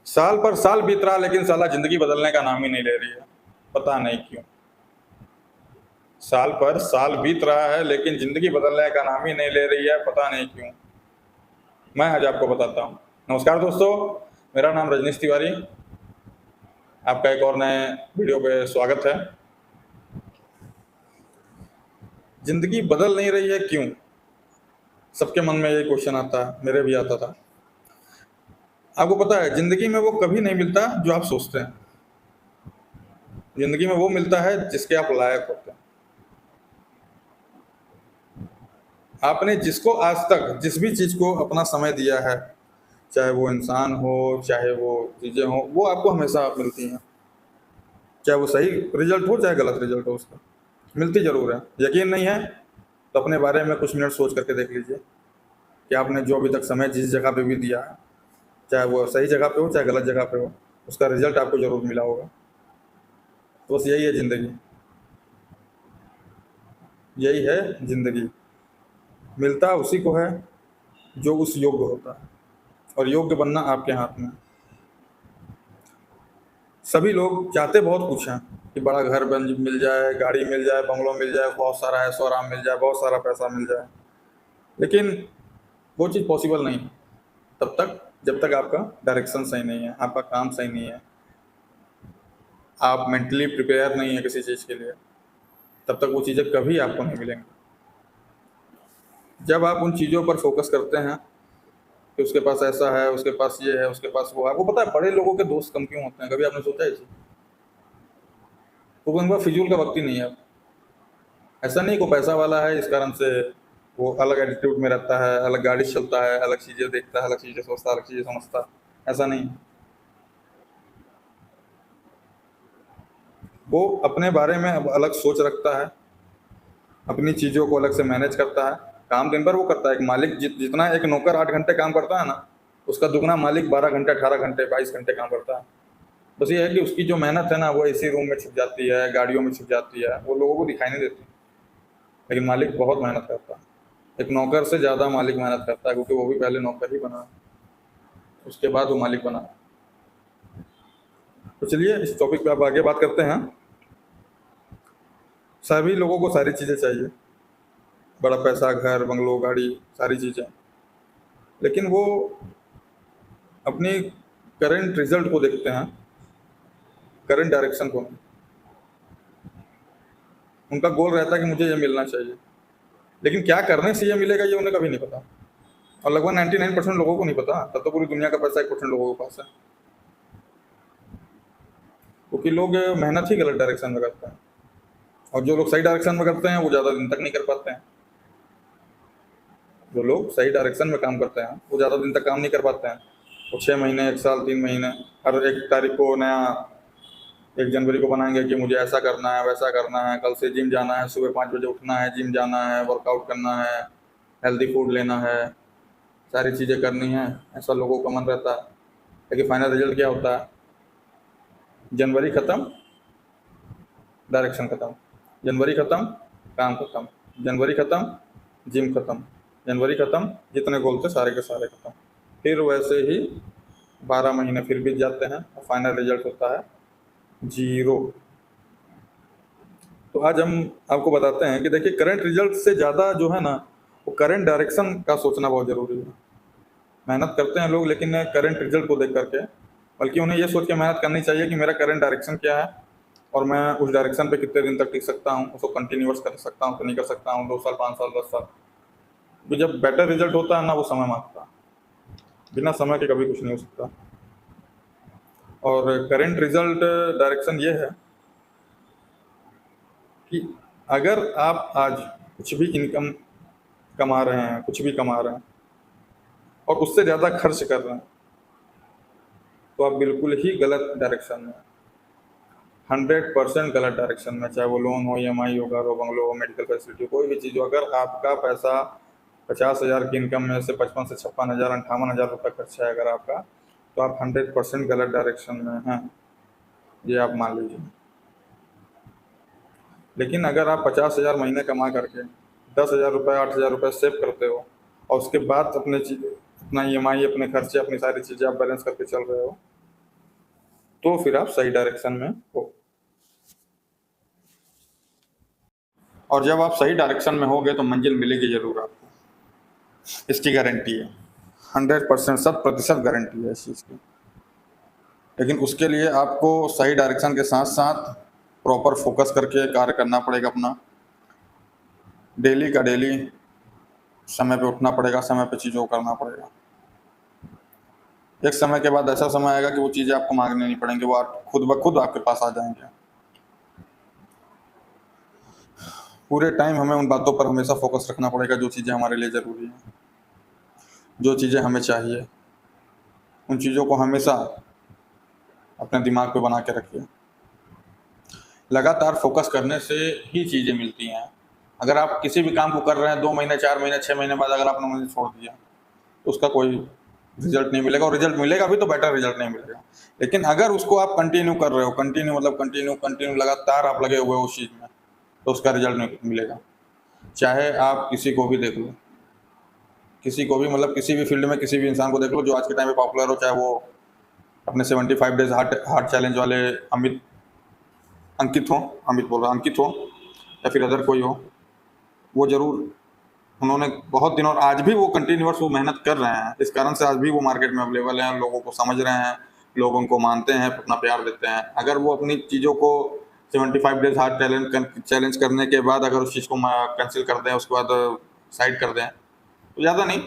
साल पर साल बीत रहा लेकिन साला जिंदगी बदलने का नाम ही नहीं ले रही है, पता नहीं क्यों। साल पर साल बीत रहा है लेकिन जिंदगी बदलने का नाम ही नहीं ले रही है, पता नहीं क्यों। मैं आज आपको बताता हूँ। नमस्कार दोस्तों, मेरा नाम रजनीश तिवारी, आपका एक और नए वीडियो पे स्वागत है। जिंदगी बदल नहीं रही है क्यों? सबके मन में ये क्वेश्चन आता है, मेरे भी आता था। आपको पता है, जिंदगी में वो कभी नहीं मिलता जो आप सोचते हैं। जिंदगी में वो मिलता है जिसके आप लायक होते हैं। आपने जिसको आज तक जिस भी चीज़ को अपना समय दिया है, चाहे वो इंसान हो चाहे वो चीज़ें हो, वो आपको हमेशा मिलती हैं। चाहे वो सही रिजल्ट हो चाहे गलत रिजल्ट हो, उसका मिलती ज़रूर है। यकीन नहीं है तो अपने बारे में कुछ मिनट सोच करके देख लीजिए कि आपने जो अभी तक समय जिस जगह पे भी दिया है, चाहे वो सही जगह पे हो चाहे गलत जगह पे हो, उसका रिजल्ट आपको ज़रूर मिला होगा। तो बस यही है ज़िंदगी, यही है ज़िंदगी। मिलता उसी को है जो उस योग्य होता है, और योग्य बनना आपके हाथ में है। सभी लोग चाहते बहुत कुछ हैं कि बड़ा घर बन मिल जाए, गाड़ी मिल जाए, बंगलो मिल जाए, बहुत सारा ऐशो आराम मिल जाए, बहुत सारा पैसा मिल जाए, लेकिन वो चीज़ पॉसिबल नहीं है तब तक जब तक आपका डायरेक्शन सही नहीं है, आपका काम सही नहीं है, आप मेंटली प्रिपेयर नहीं है किसी चीज़ के लिए, तब तक वो चीज़ें कभी आपको नहीं मिलेंगी। जब आप उन चीज़ों पर फोकस करते हैं कि उसके पास ऐसा है, उसके पास ये है, उसके पास वो है। आपको पता है बड़े लोगों के दोस्त कम क्यों होते हैं? कभी आपने सोचा है इसे? तो उनका फिजूल का वक्त ही नहीं है। ऐसा नहीं को पैसा वाला है इस कारण से वो अलग एटीट्यूड में रहता है, अलग गाड़ी से चलता है, अलग चीज़ें देखता है, अलग चीज़ें सोचता है, अलग चीज़ें समझता है। ऐसा नहीं। वो अपने बारे में अब अलग सोच रखता है, अपनी चीज़ों को अलग से मैनेज करता है। काम दिन भर वो करता है। एक मालिक जितना एक नौकर 8 घंटे काम करता है ना, उसका दुगना मालिक 12 घंटे, 18 घंटे, 22 घंटे काम करता है। बस ये है कि उसकी जो मेहनत है ना, वो एसी रूम में छुप जाती है, गाड़ियों में छुप जाती है, वो लोगों को दिखाई नहीं देती। लेकिन मालिक बहुत मेहनत करता है। एक नौकर से ज़्यादा मालिक मेहनत करता है, क्योंकि वो भी पहले नौकर ही बना, उसके बाद वो मालिक बना। तो चलिए इस टॉपिक पे आप आगे बात करते हैं। सभी लोगों को सारी चीज़ें चाहिए, बड़ा पैसा, घर, बंगलो, गाड़ी, सारी चीज़ें, लेकिन वो अपनी करंट रिजल्ट को देखते हैं, करंट डायरेक्शन को नहीं। उनका गोल रहता है कि मुझे ये मिलना चाहिए, लेकिन क्या करने से ये मिलेगा ये उन्हें कभी नहीं पता। और लगभग 99% लोगों को नहीं पता, तब तो पूरी दुनिया का पैसा 1% लोगों के पास है। क्योंकि लोग मेहनत ही गलत डायरेक्शन में करते हैं, और जो लोग सही डायरेक्शन में करते हैं वो ज़्यादा दिन तक नहीं कर पाते हैं। जो लोग सही डायरेक्शन में काम करते हैं वो ज़्यादा दिन तक काम नहीं कर पाते हैं। वो 6 महीने, 1 साल, 3 महीने, हर 1 तारीख को नया 1 जनवरी को बनाएंगे कि मुझे ऐसा करना है, वैसा करना है, कल से जिम जाना है, सुबह 5 बजे उठना है, जिम जाना है, वर्कआउट करना है, हेल्दी फूड लेना है, सारी चीज़ें करनी है, ऐसा लोगों का मन रहता है। लेकिन फाइनल रिजल्ट क्या होता है? जनवरी ख़त्म, डायरेक्शन ख़त्म, जनवरी ख़त्म, काम ख़त्म, जनवरी ख़त्म, जिम ख़त्म, जनवरी ख़त्म, जितने गोल थे सारे के सारे ख़त्म। फिर वैसे ही 12 महीने फिर बीत जाते हैं और फाइनल रिजल्ट होता है 0। तो आज हम आपको बताते हैं कि देखिए, करंट रिजल्ट से ज़्यादा जो है ना, वो करंट डायरेक्शन का सोचना बहुत ज़रूरी है। मेहनत करते हैं लोग लेकिन करंट रिजल्ट को देख करके, बल्कि उन्हें ये सोच के मेहनत करनी चाहिए कि मेरा करंट डायरेक्शन क्या है और मैं उस डायरेक्शन पे कितने दिन तक टिक सकता हूँ, उसको कंटिन्यूअस कर सकता हूँ कि नहीं कर सकता हूँ, 2 साल, 5 साल, 10 साल। तो जब बेटर रिजल्ट होता है ना, वो समय मांगता है। बिना समय के कभी कुछ नहीं हो सकता। और करंट रिजल्ट डायरेक्शन ये है कि अगर आप आज कुछ भी इनकम कमा रहे हैं, कुछ भी कमा रहे हैं और उससे ज़्यादा खर्च कर रहे हैं, तो आप बिल्कुल ही गलत डायरेक्शन में, 100% गलत डायरेक्शन में। चाहे वो लोन हो, EMI हो, घर हो, बंगलो हो, मेडिकल फैसिलिटी, कोई भी चीज़ हो, अगर आपका पैसा 50,000 की इनकम में से 55 से 56,000, 58,000 रुपये खर्च है अगर आपका, तो आप 100% गलत डायरेक्शन में हैं, ये आप मान लीजिए। लेकिन अगर आप 50,000 महीने कमा करके 10,000 रुपये, 8,000 रुपये सेव करते हो और उसके बाद अपने अपना EMI, अपने खर्चे, अपनी सारी चीज़ें आप बैलेंस करके चल रहे हो, तो फिर आप सही डायरेक्शन में हो। और जब आप सही डायरेक्शन में होगे तो मंजिल मिलेगी जरूर आपको, इसकी गारंटी है। 100%, 100% गारंटी है इस चीज़ की। लेकिन उसके लिए आपको सही डायरेक्शन के साथ साथ प्रॉपर फोकस करके कार्य करना पड़ेगा अपना। डेली का डेली समय पे उठना पड़ेगा, समय पे चीज़ों को करना पड़ेगा। एक समय के बाद ऐसा समय आएगा कि वो चीज़ें आपको मांगनी नहीं पड़ेंगी, वो आप खुद ब खुद आपके पास आ जाएंगे। पूरे टाइम हमें उन बातों पर हमेशा फोकस रखना पड़ेगा जो चीज़ें हमारे लिए ज़रूरी हैं, जो चीज़ें हमें चाहिए, उन चीज़ों को हमेशा अपने दिमाग पे बना के रखिए। लगातार फोकस करने से ही चीज़ें मिलती हैं। अगर आप किसी भी काम को कर रहे हैं 2 महीने, 4 महीने, 6 महीने बाद अगर आपने मुझे छोड़ दिया तो उसका कोई रिजल्ट नहीं मिलेगा, और रिजल्ट मिलेगा भी तो बेटर रिजल्ट नहीं मिलेगा। लेकिन अगर उसको आप कंटिन्यू कर रहे हो, कंटिन्यू मतलब कंटिन्यू कंटिन्यू लगातार आप लगे हुए हो उस चीज़ में, तो उसका रिजल्ट नहीं मिलेगा। चाहे आप किसी को भी देख लो, किसी को भी मतलब किसी भी फील्ड में किसी भी इंसान को देख लो जो आज के टाइम में पॉपुलर हो, चाहे वो अपने 75 डेज हार्ट चैलेंज वाले अंकित हो, अमित बोल रहा, अंकित हो, या फिर अदर कोई हो, वो ज़रूर उन्होंने बहुत दिन और आज भी वो कंटिन्यूअस वो मेहनत कर रहे हैं। इस कारण से आज भी वो मार्केट में अवेलेबल हैं, लोगों को समझ रहे हैं, लोग उनको मानते हैं, अपना प्यार देते हैं। अगर वो अपनी चीज़ों को 75 डेज हार्ट चैलेंज करने के बाद अगर उस चीज़ को कैंसिल कर दें, उसके बाद साइड कर दें, तो ज़्यादा नहीं,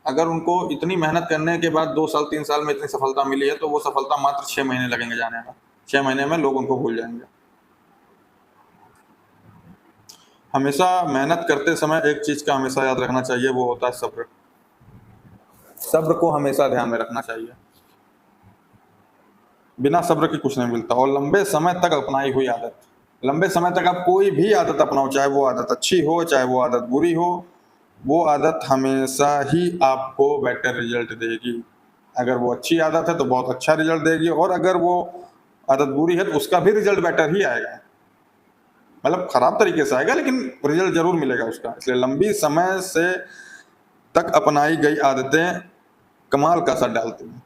अगर उनको इतनी मेहनत करने के बाद 2 साल 3 साल में इतनी सफलता मिली है, तो वो सफलता मात्र 6 महीने लगेंगे जाने में। 6 महीने में लोग उनको भूल जाएंगे। हमेशा मेहनत करते समय एक चीज़ का हमेशा याद रखना चाहिए, वो होता है सब्र। सब्र को हमेशा ध्यान में रखना चाहिए। बिना सब्र के कुछ नहीं मिलता। और लंबे समय तक अपनाई हुई आदत, लंबे समय तक आप कोई भी आदत अपनाओ, चाहे वो आदत अच्छी हो चाहे वो आदत बुरी हो, वो आदत हमेशा ही आपको बेटर रिजल्ट देगी। अगर वो अच्छी आदत है तो बहुत अच्छा रिजल्ट देगी, और अगर वो आदत बुरी है तो उसका भी रिजल्ट बेटर ही आएगा। मतलब खराब तरीके से आएगा लेकिन रिजल्ट जरूर मिलेगा उसका। इसलिए लंबी समय से तक अपनाई गई आदतें कमाल का असर डालती हैं,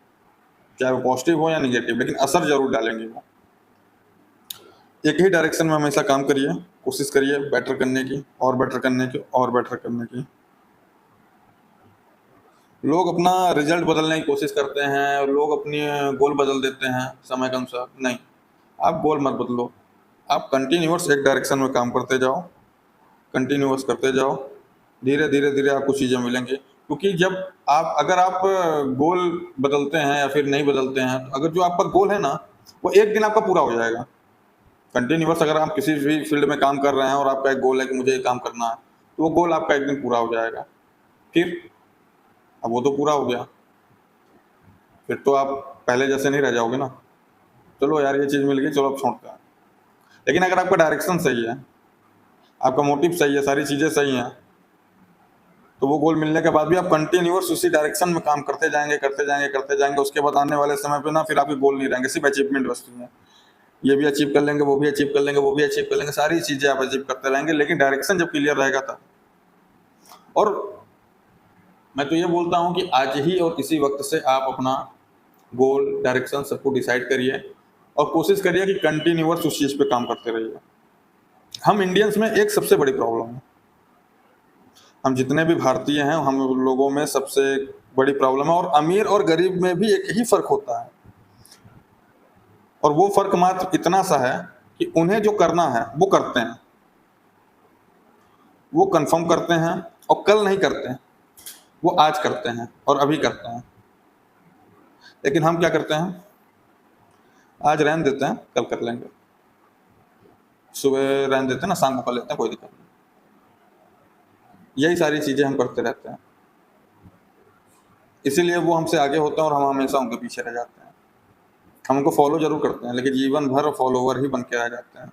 चाहे वो पॉजिटिव हो या निगेटिव, लेकिन असर जरूर डालेंगे वो। एक ही डायरेक्शन में हमेशा काम करिए, कोशिश करिए बेटर करने की, और बेटर करने की, और बेटर करने की। लोग अपना रिजल्ट बदलने की कोशिश करते हैं और लोग अपनी गोल बदल देते हैं समय के अनुसार। नहीं, आप गोल मत बदलो, आप कंटिन्यूअस एक डायरेक्शन में काम करते जाओ, कंटिन्यूअस करते जाओ। धीरे धीरे धीरे आपको चीज़ें मिलेंगी, क्योंकि जब आप अगर आप गोल बदलते हैं या फिर नहीं बदलते हैं, तो अगर जो आपका गोल है ना, वो एक दिन आपका पूरा हो जाएगा। कंटिन्यूअस अगर आप किसी भी फील्ड में काम कर रहे हैं और आपका एक गोल है कि मुझे ये काम करना है, तो वो गोल आपका एक दिन पूरा हो जाएगा। फिर अब वो तो पूरा हो गया, फिर तो आप पहले जैसे नहीं रह जाओगे ना, चलो यार ये चीज़ मिल गई, चलो अब छोड़ते हैं। लेकिन अगर आपका डायरेक्शन सही है, आपका मोटिव सही है, सारी चीज़ें सही हैं, तो वो गोल मिलने के बाद भी आप कंटिन्यूअस उसी डायरेक्शन में काम करते जाएंगे, करते जाएंगे, करते जाएंगे। उसके बाद आने वाले समय पे ना फिर आपके गोल नहीं रहेंगे, सिर्फ अचीवमेंट बचती है। ये भी अचीव कर लेंगे, वो भी अचीव कर लेंगे, वो भी अचीव कर लेंगे, सारी चीज़ें आप अचीव करते रहेंगे, लेकिन डायरेक्शन जब क्लियर रहेगा तब। और मैं तो ये बोलता हूँ कि आज ही और इसी वक्त से आप अपना गोल, डायरेक्शन सबको डिसाइड करिए और कोशिश करिए कि कंटिन्यूअस उस चीज़ पे काम करते रहिए। हम इंडियंस में एक सबसे बड़ी प्रॉब्लम है, हम जितने भी भारतीय हैं, हम लोगों में सबसे बड़ी प्रॉब्लम है, और अमीर और गरीब में भी एक ही फर्क होता है, और वो फर्क मात्र इतना सा है कि उन्हें जो करना है वो करते हैं, वो कंफर्म करते हैं, और कल नहीं करते हैं, वो आज करते हैं और अभी करते हैं। लेकिन हम क्या करते हैं, आज रहने देते हैं, कल कर लेंगे, सुबह रहने देते हैं ना, शाम को कर लेते हैं, कोई दिक्कत नहीं। यही सारी चीज़ें हम करते रहते हैं, इसीलिए वो हमसे आगे होते हैं और हम हमेशा उनके पीछे रह जाते हैं। हम उनको फॉलो जरूर करते हैं, लेकिन जीवन भर फॉलोवर ही बन के रह जाते हैं।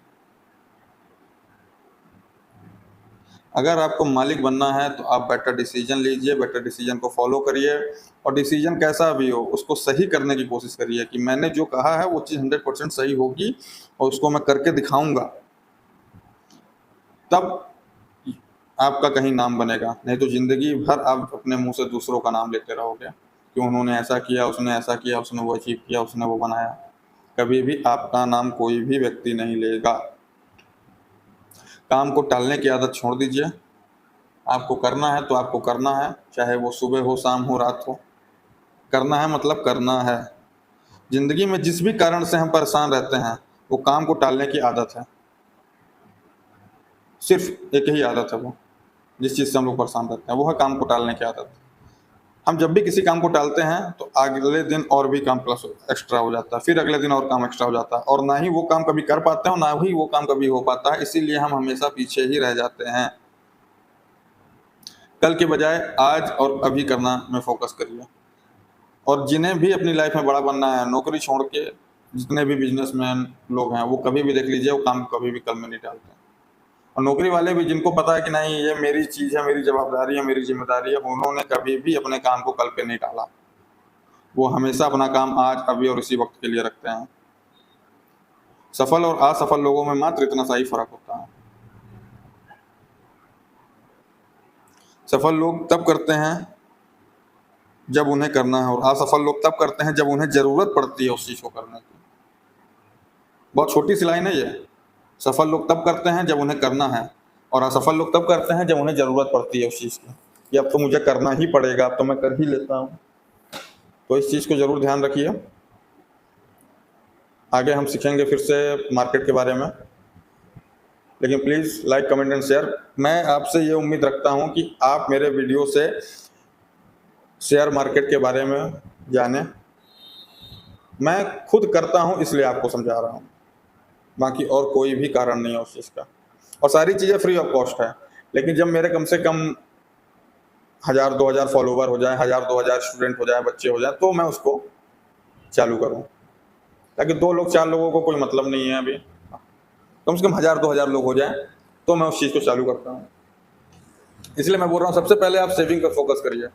अगर आपको मालिक बनना है तो आप बेटर डिसीजन लीजिए, बेटर डिसीजन को फॉलो करिए, और डिसीजन कैसा भी हो उसको सही करने की कोशिश करिए कि मैंने जो कहा है वो चीज़ 100% सही होगी, और उसको मैं करके दिखाऊंगा, तब आपका कहीं नाम बनेगा। नहीं तो ज़िंदगी भर आप अपने मुंह से दूसरों का नाम लेते रहोगे कि उन्होंने ऐसा किया, उसने ऐसा किया, उसने वो अचीव किया, उसने वो बनाया। कभी भी आपका नाम कोई भी व्यक्ति नहीं लेगा। काम को टालने की आदत छोड़ दीजिए। आपको करना है तो आपको करना है, चाहे वो सुबह हो, शाम हो, रात हो। करना है मतलब करना है। ज़िंदगी में जिस भी कारण से हम परेशान रहते हैं, वो काम को टालने की आदत है। सिर्फ़ एक ही आदत है वो, जिस चीज़ से हम लोग परेशान रहते हैं, वो है काम को टालने की आदत। हम जब भी किसी काम को टालते हैं तो अगले दिन और भी काम प्लस एक्स्ट्रा हो जाता है, फिर अगले दिन और काम एक्स्ट्रा हो जाता है, और ना ही वो काम कभी कर पाते हैं और ना ही वो काम कभी हो पाता है। इसीलिए हम हमेशा पीछे ही रह जाते हैं। कल के बजाय आज और अभी करना में फोकस करिए। और जिन्हें भी अपनी लाइफ में बड़ा बनना है, नौकरी छोड़ के जितने भी बिजनेसमैन लोग हैं, वो कभी भी देख लीजिए, वो काम कभी भी कल में नहीं टालते हैं। और नौकरी वाले भी, जिनको पता है कि नहीं ये मेरी चीज़ है, मेरी जवाबदारी है, मेरी जिम्मेदारी है, उन्होंने कभी भी अपने काम को कल पे नहीं टाला। वो हमेशा अपना काम आज, अभी और इसी वक्त के लिए रखते हैं। सफल और असफल लोगों में मात्र इतना सा ही फर्क होता है। सफल लोग तब करते हैं जब उन्हें करना है, और असफल लोग तब करते हैं जब उन्हें ज़रूरत पड़ती है उस चीज़ को करने की। बहुत छोटी सी लाइन है ये। सफल लोग तब करते हैं जब उन्हें करना है, और असफल लोग तब करते हैं जब उन्हें ज़रूरत पड़ती है उस चीज़ की, कि अब तो मुझे करना ही पड़ेगा, अब तो मैं कर ही लेता हूँ। तो इस चीज़ को ज़रूर ध्यान रखिए। आगे हम सीखेंगे फिर से मार्केट के बारे में, लेकिन please like, comment and share. मैं आपसे ये उम्मीद रखता हूँ कि आप मेरे वीडियो से शेयर मार्केट के बारे में जानें। मैं खुद करता हूँ इसलिए आपको समझा रहा हूँ, बाकी और कोई भी कारण नहीं है उस चीज़ का। और सारी चीज़ें फ्री ऑफ कॉस्ट है। लेकिन जब मेरे कम से कम 1000-2000 फॉलोवर हो जाए, 1000-2000 स्टूडेंट हो जाए, बच्चे हो जाए, तो मैं उसको चालू करूँ। ताकि 2 लोग 4 लोगों को कोई मतलब नहीं है अभी, कम से कम 1000-2000 लोग हो जाएं, तो मैं उस चीज़ को चालू करता हूँ। इसलिए मैं बोल रहा हूँ, सबसे पहले आप सेविंग पर फोकस करिए।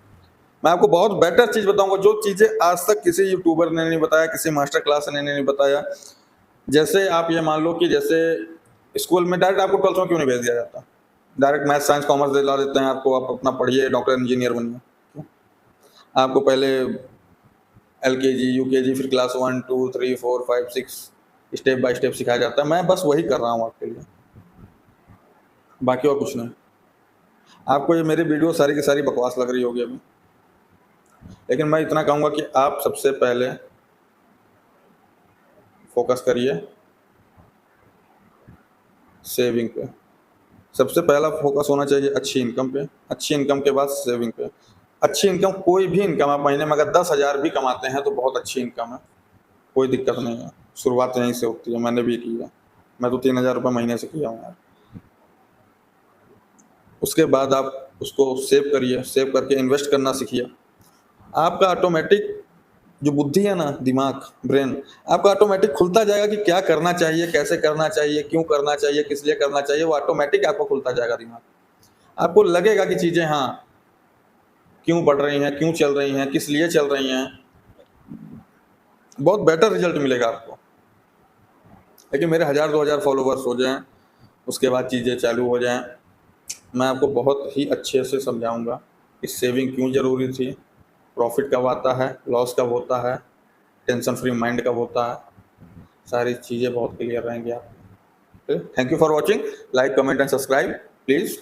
मैं आपको बहुत बेटर चीज़ बताऊंगा, जो चीज़ें आज तक किसी यूट्यूबर ने नहीं बताया, किसी मास्टर क्लास ने नहीं बताया। जैसे आप ये मान लो कि जैसे स्कूल में डायरेक्ट आपको 12th में क्यों नहीं भेज दिया जाता, डायरेक्ट मैथ साइंस कॉमर्स दिला देते हैं आपको, आप अपना पढ़िए, डॉक्टर इंजीनियर बनिए। क्यों? आपको पहले LKG UKG फिर क्लास 1 2 3 4 5 6 स्टेप बाय स्टेप सिखाया जाता है। मैं बस वही कर रहा हूँ आपके लिए, बाकी और कुछ नहीं। आपको ये मेरी वीडियो सारी की सारी बकवास लग रही होगी अभी, लेकिन मैं इतना कहूँगा कि आप सबसे पहले फोकस करिए सेविंग पे। सबसे पहला फोकस होना चाहिए अच्छी इनकम पे, अच्छी इनकम के बाद सेविंग पे। अच्छी इनकम, कोई भी इनकम, आप महीने में अगर 10,000 भी कमाते हैं तो बहुत अच्छी इनकम है, कोई दिक्कत नहीं है। शुरुआत यहीं से होती है, मैंने भी की है। मैं तो 3000 रुपये महीने से किया हूँ यार। उसके बाद आप उसको सेव करिए, सेव करके इन्वेस्ट करना सीखिए। आपका ऑटोमेटिक जो बुद्धि है ना, दिमाग, ब्रेन, आपका ऑटोमेटिक खुलता जाएगा कि क्या करना चाहिए, कैसे करना चाहिए, क्यों करना चाहिए, किस लिए करना चाहिए। वो ऑटोमेटिक आपको खुलता जाएगा दिमाग। आपको लगेगा कि चीज़ें हाँ क्यों बढ़ रही हैं, क्यों चल रही हैं, किस लिए चल रही हैं। बहुत बेटर रिजल्ट मिलेगा आपको। लेकिन मेरे 1000-2000 फॉलोवर्स हो जाएं, उसके बाद चीज़ें चालू हो जाएं, मैं आपको बहुत ही अच्छे से समझाऊंगा कि सेविंग क्यों ज़रूरी थी, प्रॉफिट कब आता है, लॉस कब होता है, टेंशन फ्री माइंड कब होता है। सारी चीज़ें बहुत क्लियर रहेंगी आप। Thank you for watching. Like, comment and subscribe please.